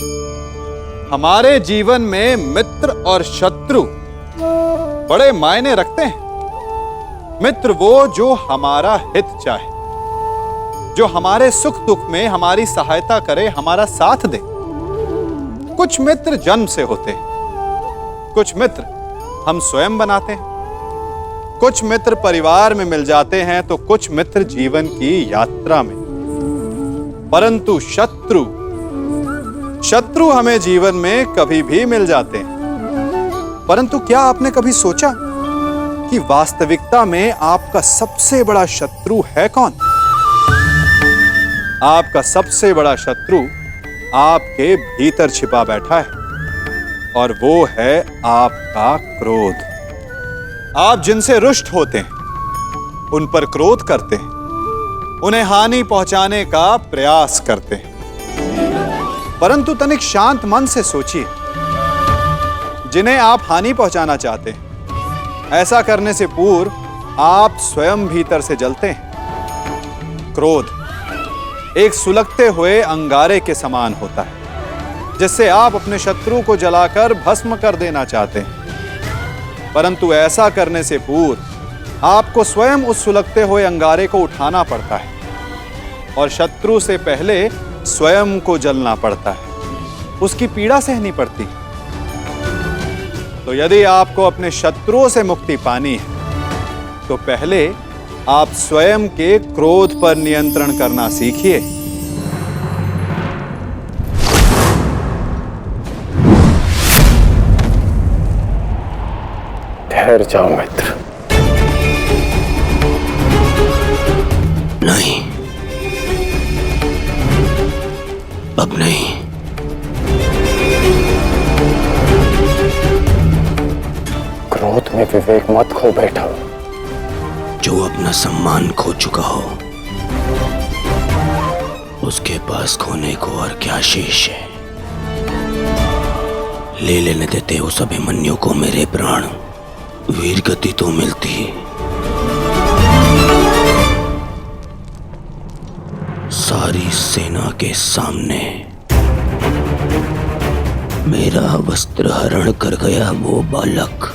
हमारे जीवन में मित्र और शत्रु बड़े मायने रखते हैं। मित्र वो जो हमारा हित चाहे, जो हमारे सुख दुख में हमारी सहायता करे, हमारा साथ दे। कुछ मित्र जन्म से होते हैं, कुछ मित्र हम स्वयं बनाते हैं, कुछ मित्र परिवार में मिल जाते हैं, तो कुछ मित्र जीवन की यात्रा में। परंतु शत्रु हमें जीवन में कभी भी मिल जाते हैं। परंतु क्या आपने कभी सोचा कि वास्तविकता में आपका सबसे बड़ा शत्रु है कौन? आपका सबसे बड़ा शत्रु आपके भीतर छिपा बैठा है, और वो है आपका क्रोध। आप जिनसे रुष्ट होते हैं, उन पर क्रोध करते हैं, उन्हें हानि पहुंचाने का प्रयास करते हैं। परंतु तनिक शांत मन से सोचिए, जिन्हें आप हानि पहुंचाना चाहते हैं, ऐसा करने से पूर्व आप स्वयं भीतर से जलते हैं। क्रोध एक सुलगते हुए अंगारे के समान होता है, जिससे आप अपने शत्रु को जलाकर भस्म कर देना चाहते हैं। परंतु ऐसा करने से पूर्व आपको स्वयं उस सुलगते हुए अंगारे को उठाना पड़ता है, और शत्रु से पहले स्वयं को जलना पड़ता है, उसकी पीड़ा सहनी पड़ती है। तो यदि आपको अपने शत्रुओं से मुक्ति पानी है, तो पहले आप स्वयं के क्रोध पर नियंत्रण करना सीखिए। ठहर जाओ मित्र। नहीं, अब नहीं। क्रोध में विवेक मत खो बैठो। जो अपना सम्मान खो चुका हो, उसके पास खोने को और क्या शेष है? ले लेने देते उस अभिमन्यु को मेरे प्राण, वीर गति तो मिलती। सारी सेना के सामने मेरा वस्त्र हरण कर गया वो बालक,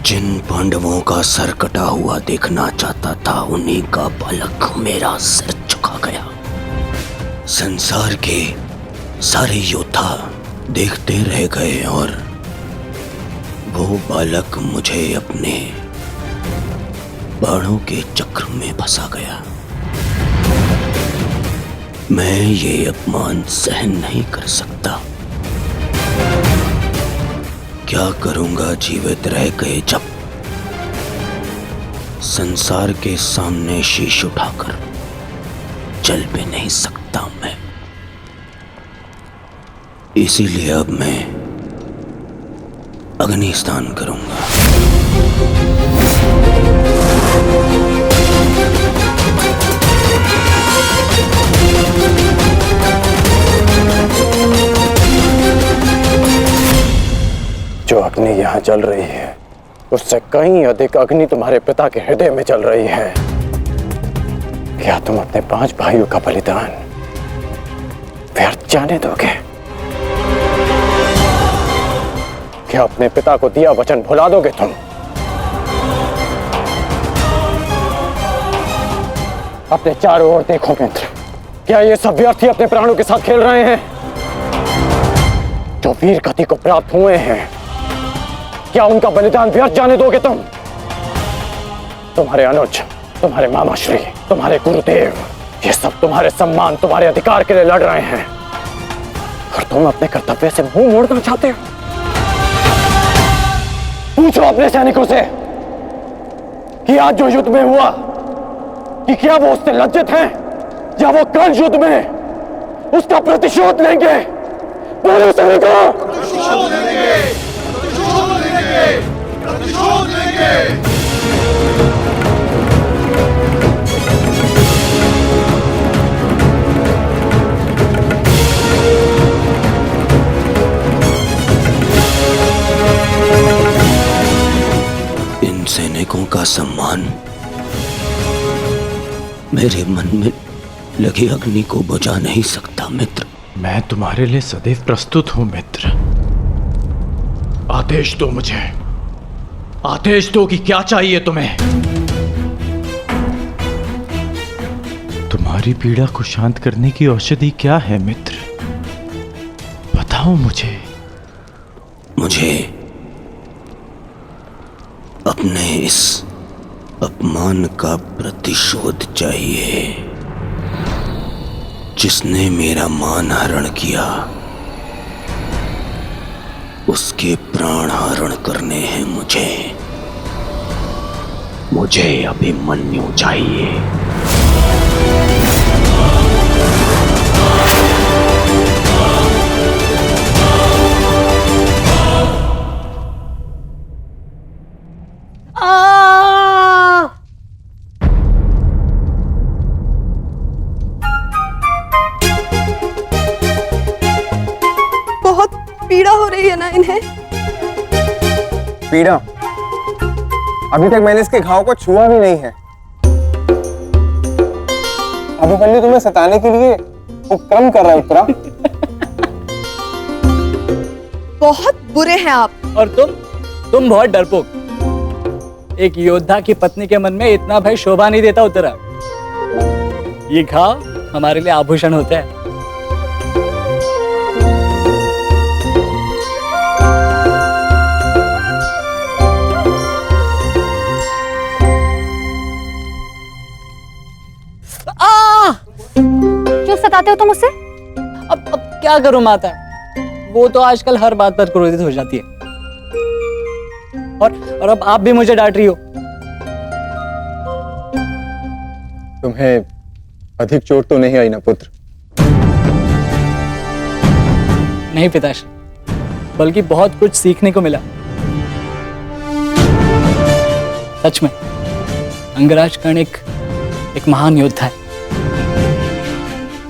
जिन पांडवों का सर कटा हुआ देखना चाहता था, उन्हीं का बालक मेरा सर झुका गया। संसार के सारे योद्धा देखते रह गए, और वो बालक मुझे अपने बाणों के चक्र में फंसा गया। मैं ये अपमान सहन नहीं कर सकता। क्या करूंगा जीवित रह गए जब संसार के सामने शीश उठाकर चल भी नहीं सकता मैं। इसीलिए अब मैं अग्नि स्नान करूंगा। जो अग्नि यहाँ जल रही है, उससे कहीं अधिक अग्नि तुम्हारे पिता के हृदय में जल रही है। क्या तुम अपने 5 भाइयों का बलिदान व्यर्थ जाने दोगे? क्या अपने पिता को दिया वचन भुला दोगे तुम? अपने चारों ओर देखो मित्र, क्या ये सब व्यर्थी अपने प्राणों के साथ खेल रहे हैं? जो वीर गति को प्राप्त हुए हैं, क्या उनका बलिदान व्यर्थ जाने दोगे तुम? तुम्हारे अनुज, तुम्हारे मामाश्री, तुम्हारे गुरुदेव, ये सब तुम्हारे सम्मान, तुम्हारे अधिकार के लिए लड़ रहे हैं, और तुम अपने कर्तव्य से मुंह मोड़ना चाहते हो। पूछो अपने सैनिकों से कि आज जो युद्ध में हुआ, कि क्या वो उससे लज्जित हैं, या वो कल युद्ध में उसका प्रतिशोध लेंगे? बोलो सैनिकों। प्रतिशोध लेंगे, प्रतिशोध लेंगे, प्रतिशोध लेंगे। इन सैनिकों का सम्मान मेरे मन में लगी अग्नि को बुझा नहीं सकता मित्र। मैं तुम्हारे लिए सदैव प्रस्तुत हूं मित्र। आदेश दो मुझे, आदेश दो कि क्या चाहिए तुम्हें। तुम्हारी पीड़ा को शांत करने की औषधि क्या है मित्र, बताओ मुझे। मुझे अपने इस अपमान का प्रतिशोध चाहिए। जिसने मेरा मान हरण किया उसके प्राण हरण करने हैं मुझे। मुझे अभिमन्यु चाहिए। बहुत पीड़ा हो रही है ना इन्हें। पीड़ा? अभी तक मैंने इसके घाव को छुआ भी नहीं है। अभिमन्यु तुम्हें सताने के लिए उपक्रम कर रहा है उत्तरा। बहुत बुरे हैं आप। और तुम बहुत डरपोक। एक योद्धा की पत्नी के मन में इतना भय शोभा नहीं देता उत्तरा। ये घाव हमारे लिए आभूषण होता है। क्यों सताते हो तुम उसे? अब क्या करूं माता, वो तो आजकल हर बात पर क्रोधित हो जाती है। और अब आप भी मुझे डांट रही हो। तुम्हें अधिक चोट तो नहीं आई ना पुत्र? नहीं पिताश्री, बल्कि बहुत कुछ सीखने को मिला। सच में अंगराज कर्ण एक महान योद्धा है।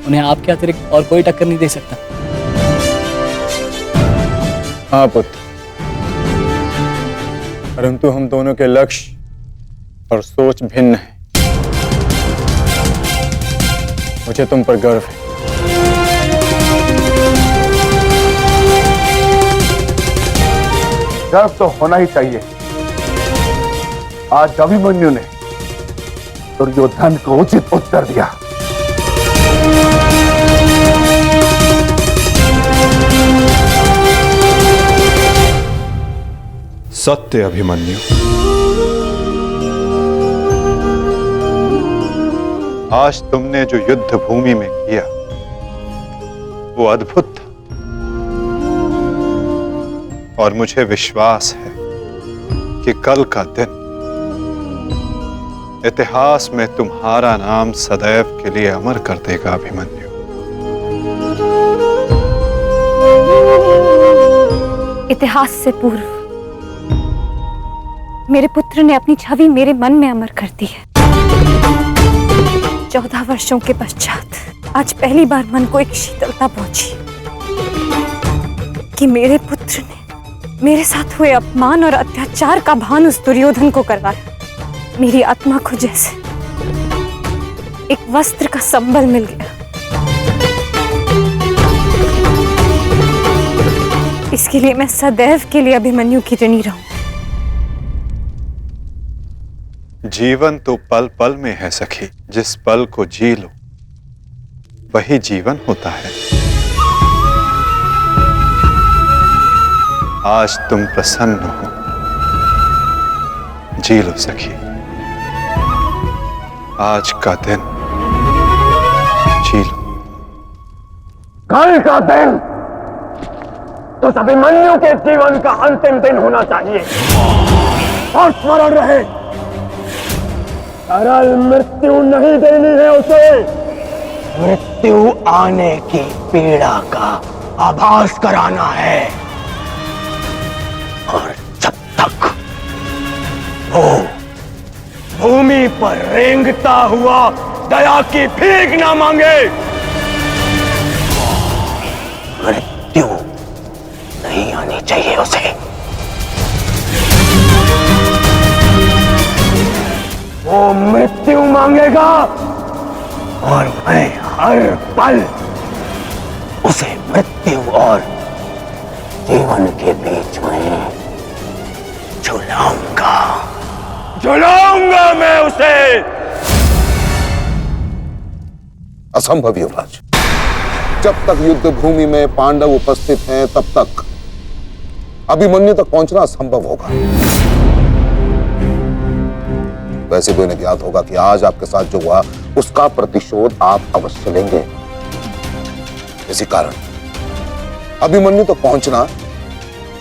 उन्हें आपके अतिरिक्त और कोई टक्कर नहीं दे सकता। हाँ पुत्र, परंतु हम दोनों के लक्ष्य और सोच भिन्न है। मुझे तुम पर गर्व है। गर्व तो होना ही चाहिए। आज अभिमन्यु ने दुर्योधन को उचित उत्तर दिया। सत्य अभिमन्यु, आज तुमने जो युद्ध भूमि में किया वो अद्भुत था, और मुझे विश्वास है कि कल का दिन इतिहास में तुम्हारा नाम सदैव के लिए अमर कर देगा अभिमन्यु। इतिहास से पूर्व मेरे पुत्र ने अपनी छवि मेरे मन में अमर कर दी है। 14 वर्षों के पश्चात आज पहली बार मन को एक शीतलता पहुंची कि मेरे पुत्र ने मेरे साथ हुए अपमान और अत्याचार का भान उस दुर्योधन को करवाया। मेरी आत्मा को जैसे एक वस्त्र का संबल मिल गया। इसके लिए मैं सदैव के लिए अभिमन्यु की ऋणी रहूं। जीवन तो पल पल में है सखी, जिस पल को जी लो वही जीवन होता है। आज तुम प्रसन्न हो, जी लो सखी, आज का दिन जी लो। कल का दिन तो अभिमन्यु के जीवन का अंतिम दिन होना चाहिए। और स्मरण रहे, सरल मृत्यु नहीं देनी है उसे। मृत्यु आने की पीड़ा का आभास कराना है। और जब तक वो भूमि पर रेंगता हुआ दया की भीख ना मांगे, मृत्यु नहीं आनी चाहिए उसे। वो मृत्यु मांगेगा और मैं हर पल उसे मृत्यु और जीवन के बीच में झुलाऊंगा। झुलाऊंगा मैं उसे। असंभव युवराज, जब तक युद्ध भूमि में पांडव उपस्थित हैं तब तक अभिमन्यु तक पहुंचना असंभव होगा। वैसे भी उन्हें ज्ञात होगा कि आज आपके साथ जो हुआ उसका प्रतिशोध आप अवश्य लेंगे। इसी कारण अभिमन्यु तक पहुंचना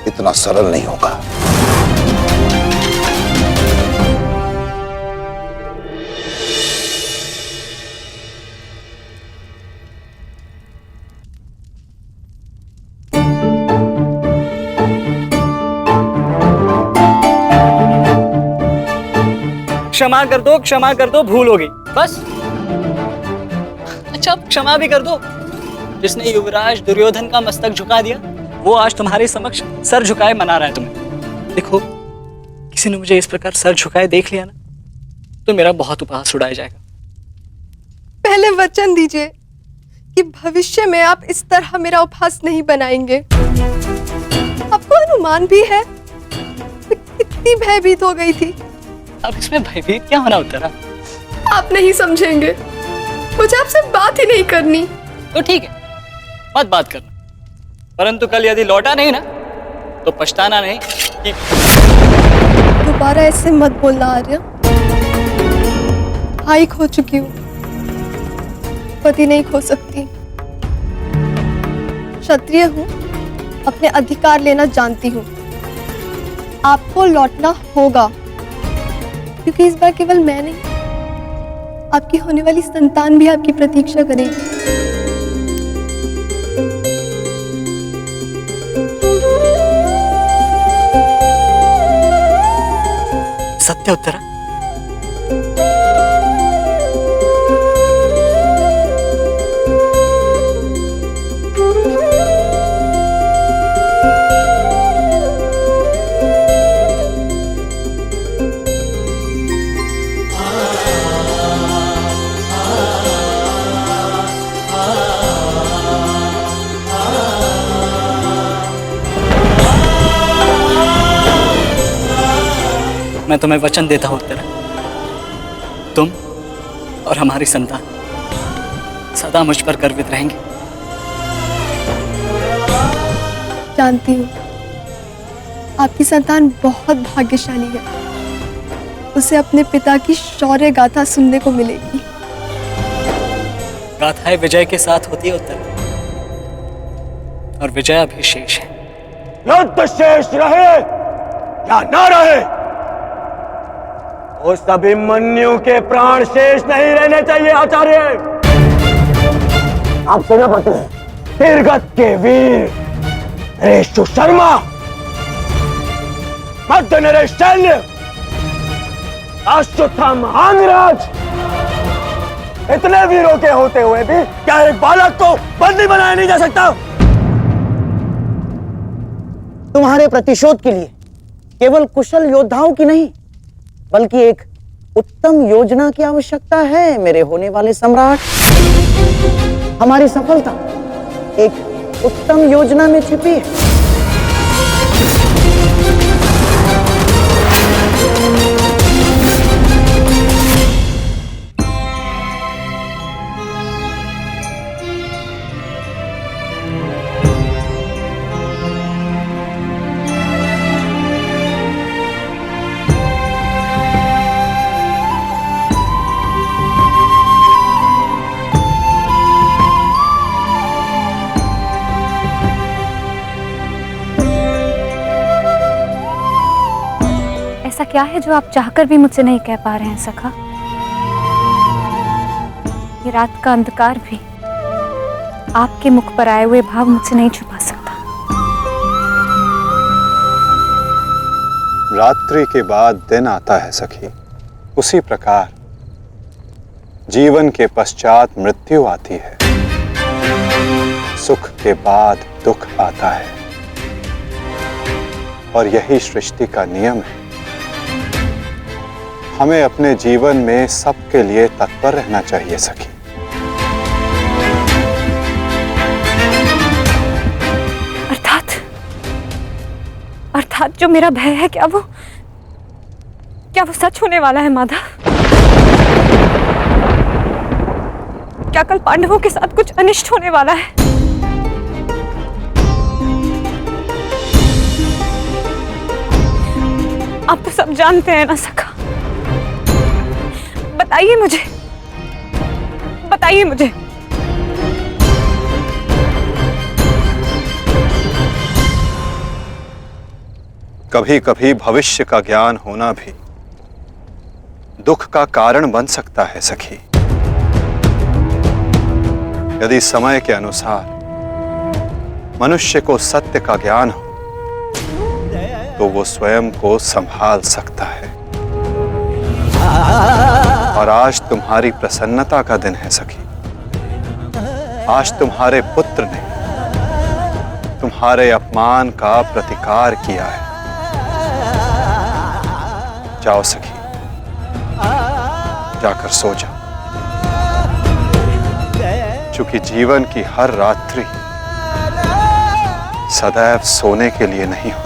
इतना सरल नहीं होगा। क्षमा कर दो, भूल हो गई बस। अच्छा, अब क्षमा भी कर दो। जिसने युवराज दुर्योधन का मस्तक झुका दिया वो आज तुम्हारे समक्ष सर झुकाए मना रहा है तुम्हें। देखो, किसी ने मुझे इस प्रकार सर झुकाए देख लिया ना तो मेरा बहुत उपहास उड़ाया जाएगा। पहले वचन दीजिए कि भविष्य में आप इस तरह मेरा उपहास नहीं बनाएंगे। आपको अनुमान भी है मैं कितनी भयभीत हो गई थी। अब इसमें भयभीत क्या होना उत्तरा? आप नहीं समझेंगे, मुझे आपसे बात ही नहीं करनी। तो ठीक है, मत बात करना, परंतु कल यदि लौटा नहीं ना तो पछताना नहीं कि दोबारा ऐसे मत बोलना आर्य। भाई खो चुकी हूँ, पति नहीं खो सकती। क्षत्रिय हूँ, अपने अधिकार लेना जानती हूँ। आपको लौटना होगा क्योंकि इस बार केवल मैं नहीं, आपकी होने वाली संतान भी आपकी प्रतीक्षा करेगी। सत्य उत्तरा? मैं तुम्हें वचन देता हूं उत्तरा, तुम और हमारी संतान सदा मुझ पर गर्वित रहेंगे। जानती हूँ आपकी संतान बहुत भाग्यशाली है। उसे अपने पिता की शौर्य गाथा सुनने को मिलेगी। गाथाएं विजय के साथ होती है उत्तरा, और विजय अभी शेष है। युद्ध शेष रहे या न रहे, उस अभिमन्यु के प्राण शेष नहीं रहने चाहिए आचार्य। आप सेनापति तीरगत के वीर नरेश शर्मा, मध्य नरेश शैल्य, अश्वत्थामा महाराज, इतने वीरों के होते हुए भी क्या एक बालक को बंदी बनाया नहीं जा सकता? तुम्हारे प्रतिशोध के लिए केवल कुशल योद्धाओं की नहीं बल्कि एक उत्तम योजना की आवश्यकता है मेरे होने वाले सम्राट। हमारी सफलता एक उत्तम योजना में छिपी है। ऐसा क्या है जो आप चाहकर भी मुझसे नहीं कह पा रहे हैं सखा? ये रात का अंधकार भी आपके मुख पर आए हुए भाव मुझसे नहीं छुपा सकता। रात्रि के बाद दिन आता है सखी, उसी प्रकार जीवन के पश्चात मृत्यु आती है। सुख के बाद दुख आता है और यही सृष्टि का नियम है। हमें अपने जीवन में सबके लिए तत्पर रहना चाहिए सखी। अर्थात जो मेरा भय है, क्या वो सच होने वाला है माधव? क्या कल पांडवों के साथ कुछ अनिष्ट होने वाला है? आप तो सब जानते हैं ना सखा। बताइए मुझे। कभी कभी भविष्य का ज्ञान होना भी दुख का कारण बन सकता है सखी। यदि समय के अनुसार मनुष्य को सत्य का ज्ञान हो तो वो स्वयं को संभाल सकता है। और आज तुम्हारी प्रसन्नता का दिन है सखी। आज तुम्हारे पुत्र ने तुम्हारे अपमान का प्रतिकार किया है। जाओ सखी, जाकर सो जाओ, क्योंकि जीवन की हर रात्रि सदैव सोने के लिए नहीं होती।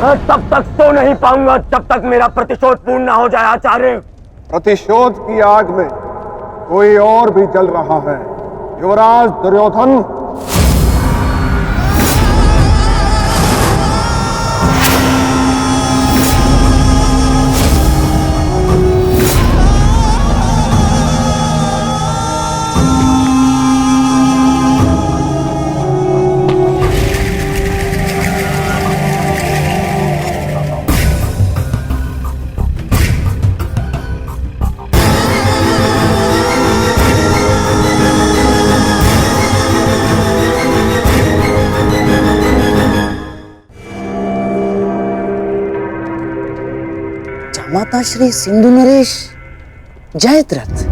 मैं तब तक सो नहीं पाऊंगा जब तक मेरा प्रतिशोध पूर्ण न हो जाए आचार्य। प्रतिशोध की आग में कोई और भी जल रहा है। युवराज दुर्योधन, माता श्री सिंधु नरेश जयद्रथ।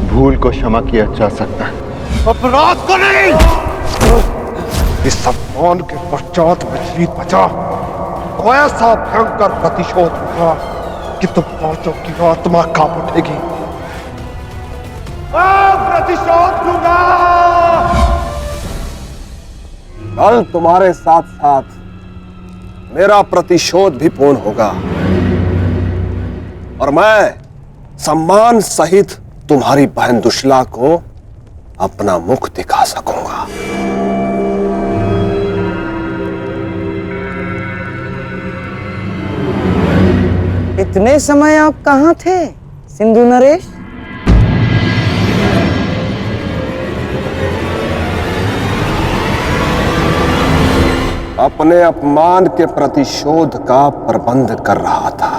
भूल को क्षमा किया जा सकता है, अपराध को नहीं। इस सम्मान के पश्चात में जीत बचा तो ऐसा भयंकर प्रतिशोध होगा कि तुम पांचों की आत्मा कांप उठेगी। प्रतिशोध दूंगा। कल तुम्हारे साथ साथ मेरा प्रतिशोध भी पूर्ण होगा और मैं सम्मान सहित तुम्हारी बहन दुशला को अपना मुख दिखा सकूंगा। इतने समय आप कहां थे सिंधु नरेश? अपने अपमान के प्रतिशोध का प्रबंध कर रहा था।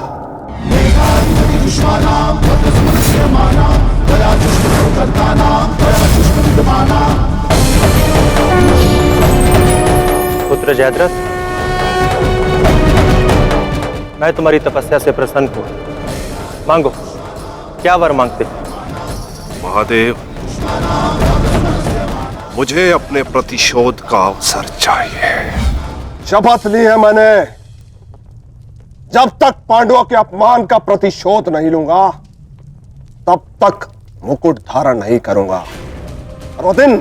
पुत्र जयद्रथ, मैं तुम्हारी तपस्या से प्रसन्न हूं। मांगो, क्या वर मांगते? महादेव, मुझे अपने प्रतिशोध का अवसर चाहिए। शपथ ली है मैंने, जब तक पांडवों के अपमान का प्रतिशोध नहीं लूंगा तब तक मुकुट धारण नहीं करूंगा। और वो दिन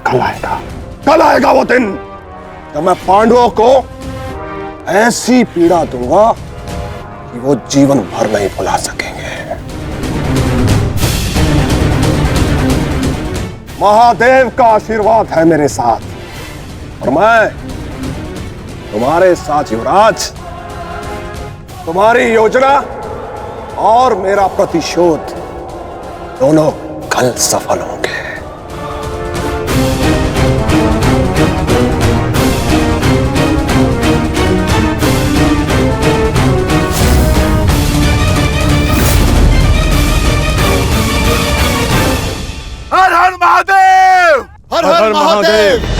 कल आएगा वो दिन जब मैं पांडवों को ऐसी पीड़ा दूंगा कि वो जीवन भर नहीं भुला सकेंगे। महादेव का आशीर्वाद है मेरे साथ और मैं तुम्हारे साथ युवराज। तुम्हारी योजना और मेरा प्रतिशोध दोनों कल सफल होंगे। हर हर महादेव, हर हर महादेव।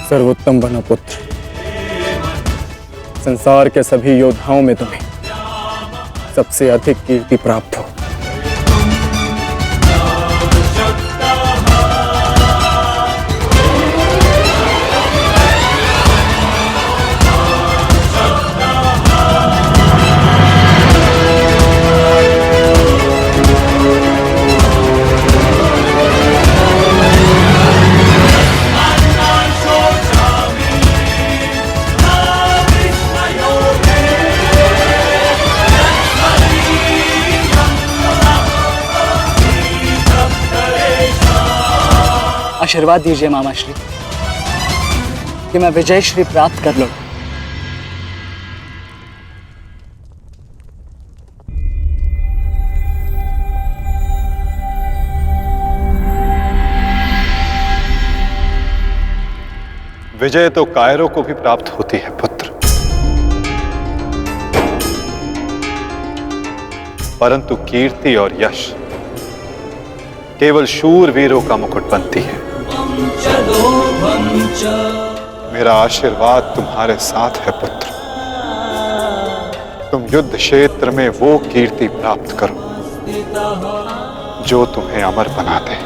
सर्वोत्तम बनो पुत्र, संसार के सभी योद्धाओं में तुम्हें सबसे अधिक कीर्ति प्राप्त हो। आशीर्वाद दीजिए मामा श्री कि मैं विजय श्री प्राप्त कर लूं। विजय तो कायरों को भी प्राप्त होती है पुत्र, परंतु कीर्ति और यश केवल शूरवीरों का मुकुट बनती है। मेरा आशीर्वाद तुम्हारे साथ है पुत्र। तुम युद्ध क्षेत्र में वो कीर्ति प्राप्त करो जो तुम्हें अमर बना दे।